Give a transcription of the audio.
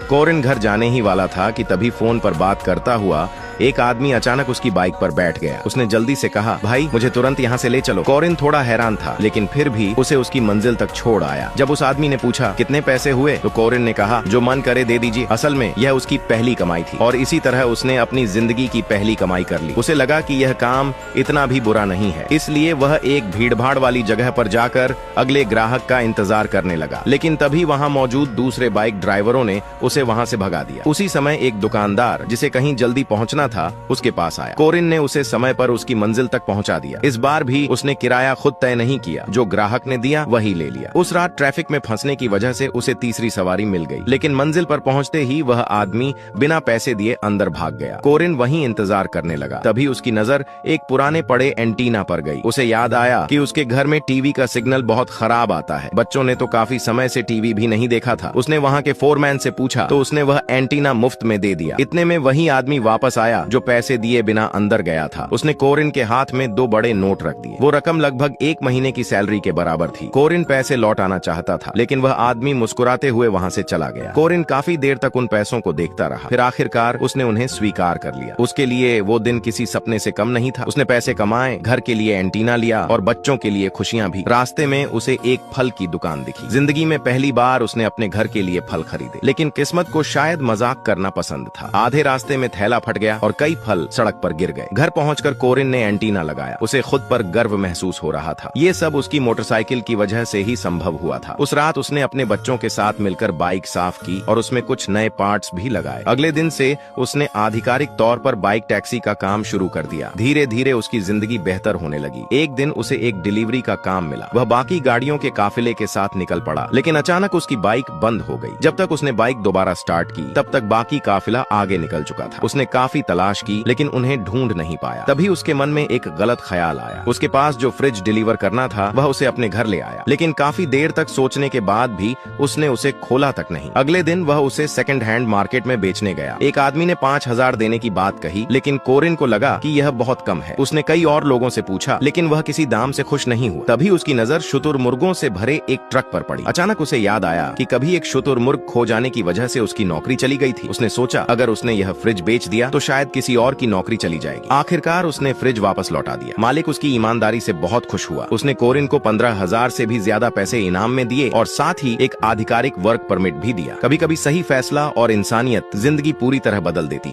कोरिन घर जाने ही वाला था कि तभी फोन पर बात करता हुआ एक आदमी अचानक उसकी बाइक पर बैठ गया। उसने जल्दी से कहा, भाई मुझे तुरंत यहाँ से ले चलो। कोरिन थोड़ा हैरान था, लेकिन फिर भी उसे उसकी मंजिल तक छोड़ आया। जब उस आदमी ने पूछा कितने पैसे हुए, तो कोरिन ने कहा, जो मन करे दे दीजिए। असल में यह उसकी पहली कमाई थी और इसी तरह उसने अपनी जिंदगी की पहली कमाई कर ली। उसे लगा कि यह काम इतना भी बुरा नहीं है, इसलिए वह एक भीड़भाड़ वाली जगह पर जाकर अगले ग्राहक का इंतजार करने लगा। लेकिन तभी वहाँ मौजूद दूसरे बाइक ड्राइवरों ने उसे वहाँ से भगा दिया। उसी समय एक दुकानदार जिसे कहीं जल्दी पहुँचना था उसके पास आया। कोरिन ने उसे समय पर उसकी मंजिल तक पहुंचा दिया। इस बार भी उसने किराया खुद तय नहीं किया, जो ग्राहक ने दिया वही ले लिया। उस रात ट्रैफिक में फंसने की वजह से उसे तीसरी सवारी मिल गई, लेकिन मंजिल पर पहुंचते ही वह आदमी बिना पैसे दिए अंदर भाग गया। कोरिन वहीं इंतजार करने लगा। तभी उसकी नजर एक पुराने पड़े एंटीना पर गई। उसे याद आया कि उसके घर में टीवी का सिग्नल बहुत खराब आता है। बच्चों ने तो काफी समय से टीवी भी नहीं देखा था। उसने वहाँ के फोरमैन से पूछा तो उसने वह एंटीना मुफ्त में दे दिया। इतने में वही आदमी वापस आया जो पैसे दिए बिना अंदर गया था। उसने कोरिन के हाथ में 2 बड़े नोट रख दिए। वो रकम लगभग 1 महीने की सैलरी के बराबर थी। कोरिन पैसे लौटाना चाहता था, लेकिन वह आदमी मुस्कुराते हुए वहाँ से चला गया। कोरिन काफी देर तक उन पैसों को देखता रहा, फिर आखिरकार उसने उन्हें स्वीकार कर लिया। उसके लिए वो दिन किसी सपने से कम नहीं था। उसने पैसे कमाए, घर के लिए एंटीना लिया और बच्चों के लिए खुशियां भी। रास्ते में उसे एक फल की दुकान दिखी। जिंदगी में पहली बार उसने अपने घर के लिए फल खरीदे, लेकिन किस्मत को शायद मजाक करना पसंद था। आधे रास्ते में थैला फट गया और कई फल सड़क पर गिर गए। घर पहुंचकर कोरिन ने एंटीना लगाया। उसे खुद पर गर्व महसूस हो रहा था। ये सब उसकी मोटरसाइकिल की वजह से ही संभव हुआ था। उस रात उसने अपने बच्चों के साथ मिलकर बाइक साफ की और उसमें कुछ नए पार्ट्स भी लगाए। अगले दिन से उसने आधिकारिक तौर पर बाइक टैक्सी का काम शुरू कर दिया। धीरे धीरे उसकी जिंदगी बेहतर होने लगी। एक दिन उसे एक डिलीवरी का काम मिला। वह बाकी गाड़ियों के काफिले के साथ निकल पड़ा, लेकिन अचानक उसकी बाइक बंद हो गई। जब तक उसने बाइक दोबारा स्टार्ट की, तब तक बाकी काफिला आगे निकल चुका था। उसने काफी तलाश की, लेकिन उन्हें ढूंढ नहीं पाया। तभी उसके मन में एक गलत ख्याल आया। उसके पास जो फ्रिज डिलीवर करना था वह उसे अपने घर ले आया, लेकिन काफी देर तक सोचने के बाद भी उसने उसे खोला तक नहीं। अगले दिन वह उसे सेकंड हैंड मार्केट में बेचने गया। एक आदमी ने 5,000 देने की बात कही, लेकिन कोरिन को लगा कि यह बहुत कम है। उसने कई और लोगों से पूछा, लेकिन वह किसी दाम से खुश नहीं हुआ। तभी उसकी नजर शुतुरमुर्गों से भरे एक ट्रक पर पड़ी। अचानक उसे याद आया कि कभी एक शुतुरमुर्ग खो जाने की वजह से उसकी नौकरी चली गई थी। उसने सोचा, अगर उसने यह फ्रिज बेच दिया तो शायद किसी और की नौकरी चली जाएगी। आखिरकार उसने फ्रिज वापस लौटा दिया। मालिक उसकी ईमानदारी से बहुत खुश हुआ। उसने कोरिन को 15,000 से भी ज्यादा पैसे इनाम में दिए और साथ ही एक आधिकारिक वर्क परमिट भी दिया। कभी कभी सही फैसला और इंसानियत जिंदगी पूरी तरह बदल देती।